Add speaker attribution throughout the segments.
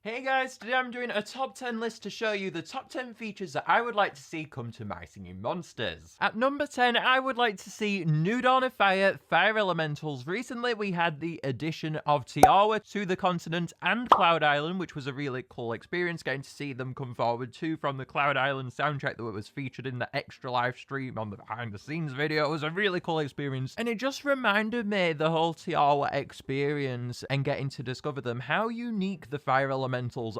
Speaker 1: Hey guys, today I'm doing a top 10 list to show you the top 10 features that I would like to see come to My Singing Monsters. At number 10, I would like to see New Dawn of Fire, Fire Elementals. Recently, we had the addition of Tiawa to the continent and Cloud Island, which was a really cool experience, getting to see them come forward too from the Cloud Island soundtrack that was featured in the extra live stream on the behind the scenes video. It was a really cool experience, and it just reminded me the whole Tiawa experience and getting to discover them, how unique the Fire Elementals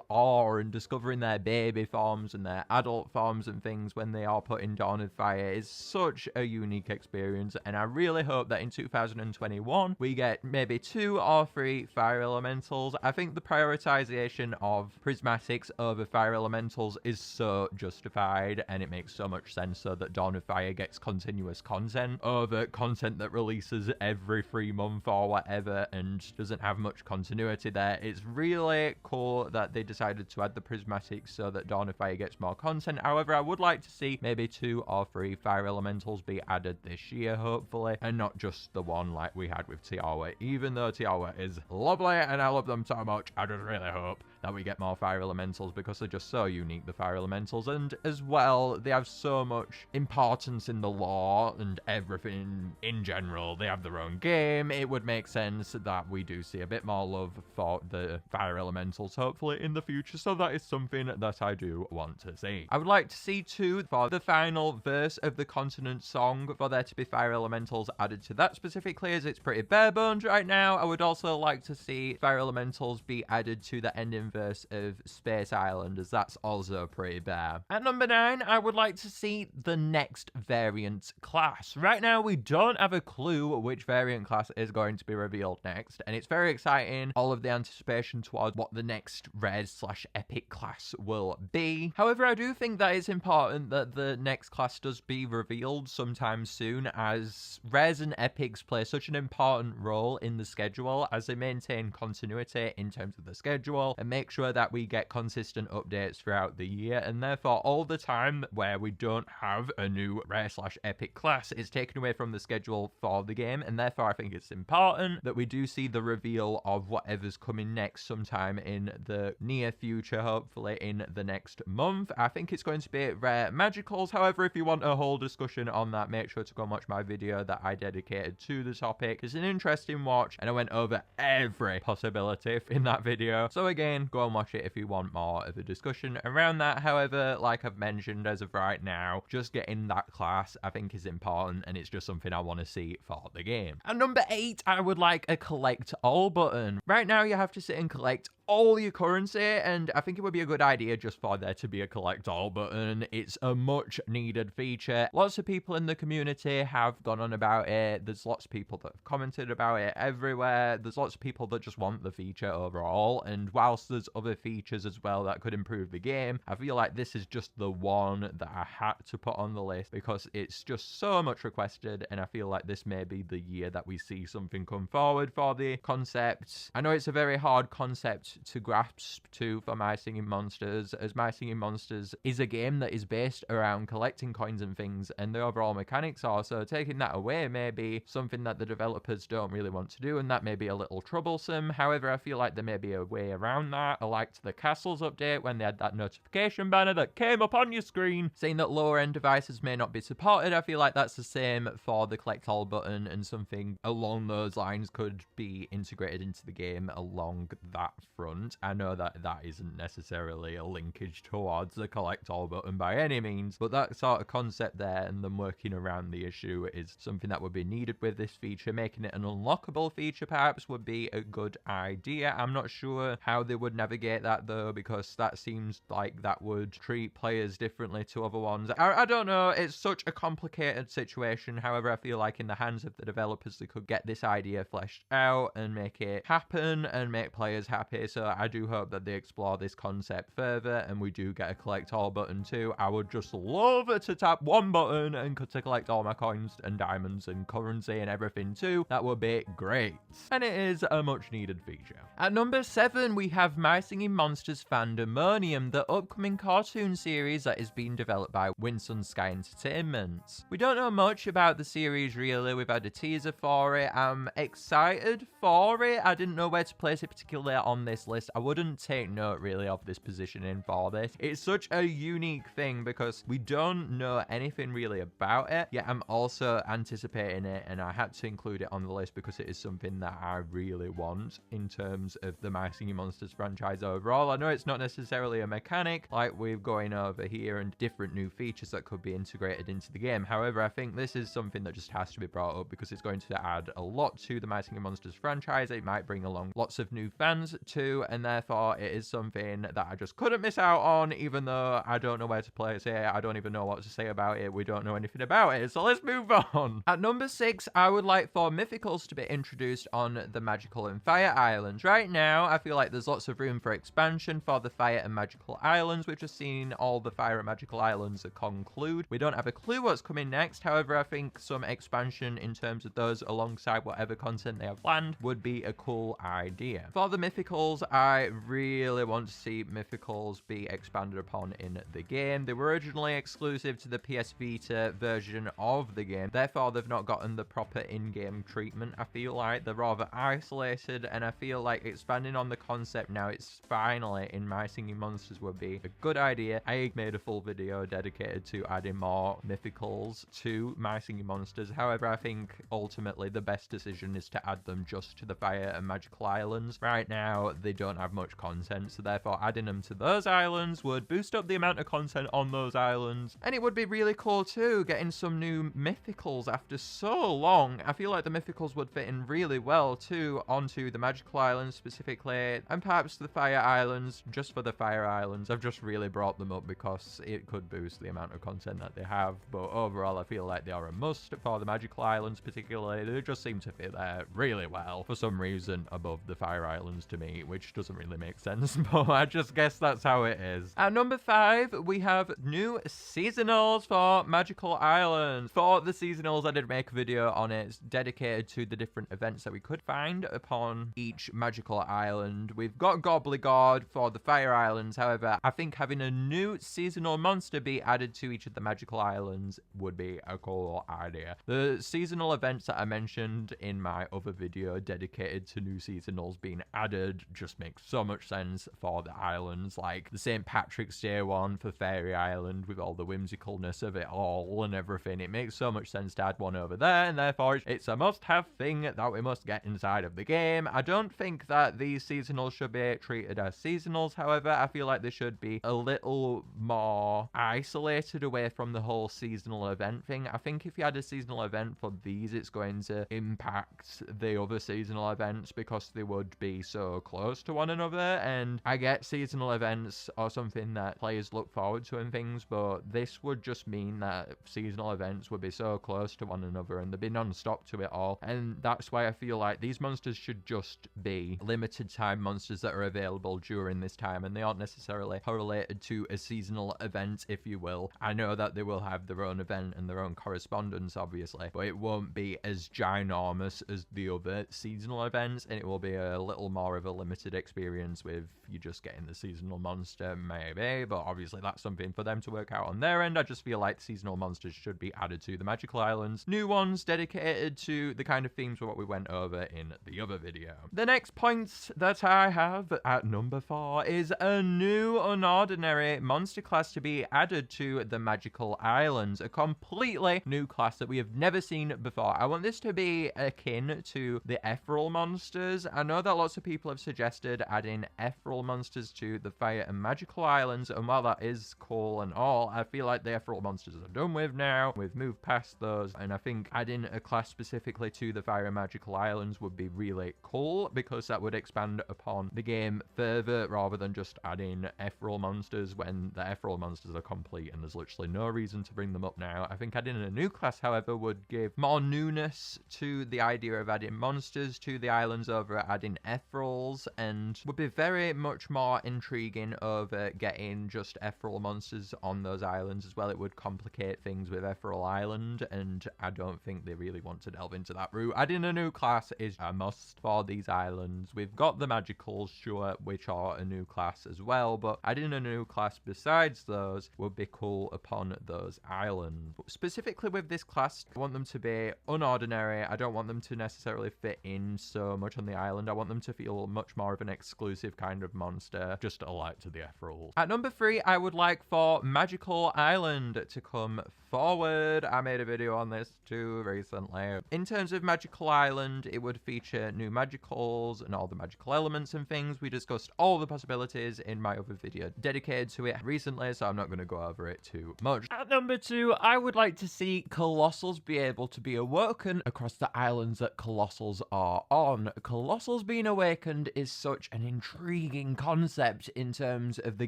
Speaker 1: are, and discovering their baby forms and their adult forms and things when they are put in Dawn of Fire is such a unique experience. And I really hope that in 2021 we get maybe 2 or 3 Fire Elementals. I think the prioritization of prismatics over Fire Elementals is so justified, and it makes so much sense so that Dawn of Fire gets continuous content over content that releases every 3 months or whatever and doesn't have much continuity there. It's really cool that they decided to add the prismatics so that Dawn of Fire gets more content. However, I would like to see maybe 2 or 3 Fire Elementals be added this year, hopefully, and not just the one like we had with Tiawa. Even though Tiawa is lovely and I love them so much, I just really hope that we get more Fire Elementals because they're just so unique, the Fire Elementals, and as well, they have so much importance in the lore and everything in general. They have their own game. It would make sense that we do see a bit more love for the Fire Elementals, hopefully, in the future, so that is something that I do want to see. I would like to see, too, for the final verse of the Continent song, for there to be Fire Elementals added to that specifically, as it's pretty bare bones right now. I would also like to see Fire Elementals be added to the ending verse of Space Island, as that's also pretty bare. At number 9, I would like to see the next variant class. Right now, we don't have a clue which variant class is going to be revealed next, and it's very exciting, all of the anticipation towards what the next Res/Epic class will be. However, I do think that it's important that the next class does be revealed sometime soon, as Res and Epics play such an important role in the schedule, as they maintain continuity in terms of the schedule and make sure that we get consistent updates throughout the year, and therefore all the time where we don't have a new Rare/Epic class is taken away from the schedule for the game, and therefore I think it's important that we do see the reveal of whatever's coming next sometime in the near future, hopefully in the next month. I think it's going to be Rare Magicals. However, if you want a whole discussion on that, make sure to go and watch my video that I dedicated to the topic. It's an interesting watch, and I went over every possibility in that video. So again, go and watch it if you want more of a discussion around that. However, like I've mentioned, as of right now, just getting that class I think is important, and it's just something I want to see for the game. At number 8, I would like a collect all button. Right now, you have to sit and collect all your currency, and I think it would be a good idea just for there to be a collect all button. It's a much needed feature. Lots of people in the community have gone on about it. There's lots of people that have commented about it everywhere. There's lots of people that just want the feature overall, and whilst there's other features as well that could improve the game, I feel like this is just the one that I had to put on the list because it's just so much requested, and I feel like this may be the year that we see something come forward for the concept. I know it's a very hard concept to grasp to for My Singing Monsters, as My Singing Monsters is a game that is based around collecting coins and things, and the overall mechanics are, so taking that away may be something that the developers don't really want to do, and that may be a little troublesome. However, I feel like there may be a way around that. I liked the Castles update when they had that notification banner that came up on your screen saying that lower end devices may not be supported. I feel like that's the same for the collect all button, and something along those lines could be integrated into the game along that front. I know that that isn't necessarily a linkage towards the collect all button by any means, but that sort of concept there and them working around the issue is something that would be needed with this feature. Making it an unlockable feature perhaps would be a good idea. I'm not sure how they would navigate that though, because that seems like that would treat players differently to other ones. I don't know, it's such a complicated situation. However, I feel like in the hands of the developers they could get this idea fleshed out and make it happen and make players happy. So I do hope that they explore this concept further and we do get a collect all button too. I would just love to tap one button and to collect all my coins and diamonds and currency and everything too. That would be great. And it is a much needed feature. At number 7, we have My Singing Monsters Fandemonium, the upcoming cartoon series that is being developed by Winsun Sky Entertainment. We don't know much about the series really. We've had a teaser for it. I'm excited for it. I didn't know where to place it particularly on this this list, I wouldn't take note really of this positioning for this. It's such a unique thing because we don't know anything really about it, yet I'm also anticipating it, and I had to include it on the list because it is something that I really want in terms of the My Singing Monsters franchise overall. I know it's not necessarily a mechanic like we're going over here and different new features that could be integrated into the game. However, I think this is something that just has to be brought up because it's going to add a lot to the My Singing Monsters franchise. It might bring along lots of new fans too, and therefore it is something that I just couldn't miss out on, even though I don't know where to place it. I don't even know what to say about it. We don't know anything about it, so let's move on. At number 6, I would like for Mythicals to be introduced on the Magical and Fire Islands. Right now, I feel like there's lots of room for expansion for the Fire and Magical Islands. We've just seen all the Fire and Magical Islands conclude. We don't have a clue what's coming next. However, I think some expansion in terms of those alongside whatever content they have planned would be a cool idea. For the Mythicals, I really want to see Mythicals be expanded upon in the game. They were originally exclusive to the PS Vita version of the game. Therefore, they've not gotten the proper in-game treatment. I feel like they're rather isolated, and I feel like expanding on the concept now it's finally in My Singing Monsters would be a good idea. I made a full video dedicated to adding more Mythicals to My Singing Monsters. However, I think ultimately the best decision is to add them just to the Fire and Magical Islands. Right now, they don't have much content, so therefore adding them to those islands would boost up the amount of content on those islands. And it would be really cool too, getting some new Mythicals after so long. I feel like the Mythicals would fit in really well too onto the Magical Islands specifically, and perhaps the Fire Islands, just for the Fire Islands. I've just really brought them up because it could boost the amount of content that they have, but overall I feel like they are a must for the Magical Islands particularly. They just seem to fit there really well for some reason above the Fire Islands to me, which doesn't really make sense, but I just guess that's how it is. At number 5, we have new seasonals for Magical Islands. For the seasonals, I did make a video on it dedicated to the different events that we could find upon each Magical Island. We've got Gobblegord for the Fire Islands. However, I think having a new seasonal monster be added to each of the Magical Islands would be a cool idea. The seasonal events that I mentioned in my other video dedicated to new seasonals being added just makes so much sense for the islands, like the St. Patrick's Day one for Fairy Island with all the whimsicalness of it all and everything. It makes so much sense to add one over there, and therefore it's a must-have thing that we must get inside of the game. I don't think that these seasonals should be treated as seasonals. However, I feel like they should be a little more isolated away from the whole seasonal event thing. I think if you had a seasonal event for these, it's going to impact the other seasonal events because they would be so close to one another. And I get seasonal events are something that players look forward to and things, but this would just mean that seasonal events would be so close to one another and they'd be non-stop to it all. And that's why I feel like these monsters should just be limited time monsters that are available during this time, and they aren't necessarily correlated to a seasonal event, if you will. I know that they will have their own event and their own correspondence, obviously, but it won't be as ginormous as the other seasonal events, and it will be a little more of a limited experience with you just getting the seasonal monster, maybe, but obviously that's something for them to work out on their end. I just feel like seasonal monsters should be added to the Magical Islands. New ones dedicated to the kind of themes of what we went over in the other video. The next point that I have at number 4 is a new unordinary monster class to be added to the Magical Islands. A completely new class that we have never seen before. I want this to be akin to the Ethereal monsters. I know that lots of people have suggested adding Ethereal monsters to the Fire and Magical Islands, and while that is cool and all, I feel like the Ethereal monsters are done with now. We've moved past those, and I think adding a class specifically to the Fire and Magical Islands would be really cool because that would expand upon the game further rather than just adding Ethereal monsters when the Ethereal monsters are complete and there's literally no reason to bring them up now. I think adding a new class, however, would give more newness to the idea of adding monsters to the islands over adding Ethereals, and would be very much more intriguing over getting just Ethereal monsters on those islands as well. It would complicate things with Ethereal Island, and I don't think they really want to delve into that route. Adding a new class is a must for these islands. We've got the Magicals, sure, which are a new class as well, but adding a new class besides those would be cool upon those islands. Specifically with this class, I want them to be unordinary. I don't want them to necessarily fit in so much on the island. I want them to feel much more more of an exclusive kind of monster, just alike to the F rules. At number 3, I would like for Magical Island to come forward. I made a video on this too recently. In terms of Magical Island, it would feature new magicals and all the magical elements and things. We discussed all the possibilities in my other video dedicated to it recently, so I'm not going to go over it too much. At number 2, I would like to see Colossals be able to be awoken across the islands that Colossals are on. Colossals being awakened is such an intriguing concept in terms of the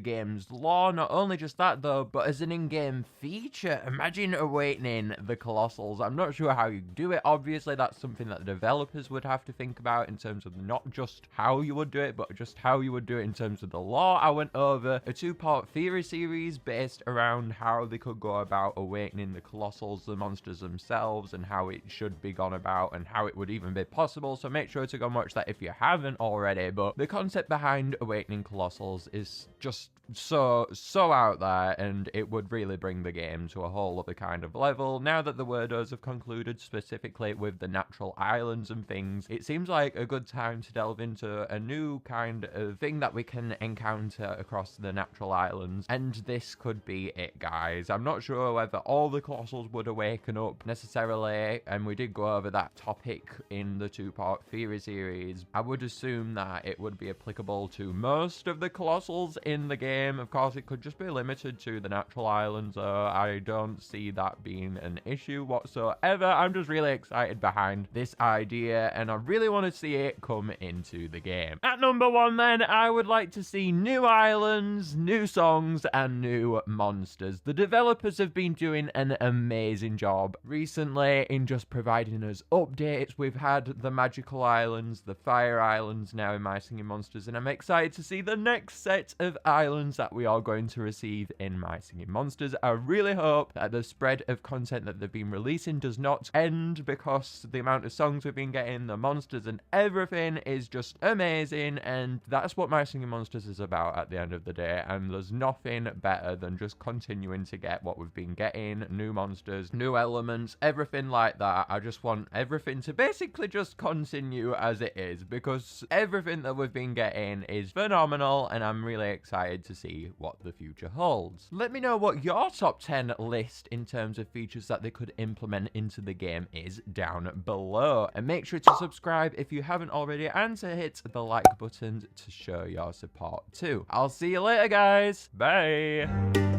Speaker 1: game's lore. Not only just that though, but as an in-game feature. Imagine awakening the Colossals. I'm not sure how you do it. Obviously, that's something that the developers would have to think about in terms of not just how you would do it, but just how you would do it in terms of the lore. I went over a 2-part theory series based around how they could go about awakening the Colossals, the monsters themselves, and how it should be gone about and how it would even be possible. So make sure to go and watch that if you haven't already. But the concept behind awakening Colossals is just so out there, and it would really bring the game to a whole other kind of level. Now that the Wordos have concluded specifically with the natural islands and things, it seems like a good time to delve into a new kind of thing that we can encounter across the natural islands, and this could be it, guys. I'm not sure whether all the Colossals would awaken up necessarily, and we did go over that topic in the 2-part theory series. I would assume that it would be applicable to most of the Colossals in the game. Of course, it could just be limited to the natural islands. I don't see that being an issue whatsoever. I'm just really excited behind this idea, and I really want to see it come into the game. At number 1 then, I would like to see new islands, new songs, and new monsters. The developers have been doing an amazing job recently in just providing us updates. We've had the Magical Islands, the Fire Islands now in My Singing Monsters, and I'm excited to see the next set of islands that we are going to receive in My Singing Monsters. I really hope that the spread of content that they've been releasing does not end, because the amount of songs we've been getting, the monsters and everything is just amazing, and that's what My Singing Monsters is about at the end of the day, and there's nothing better than just continuing to get what we've been getting, new monsters, new elements, everything like that. I just want everything to basically just continue as it is, because everything that we've been getting is phenomenal, and I'm really excited to see what the future holds. Let me know what your top 10 list in terms of features that they could implement into the game is down below, and make sure to subscribe if you haven't already, and to hit the like button to show your support too. I'll see you later, guys. Bye.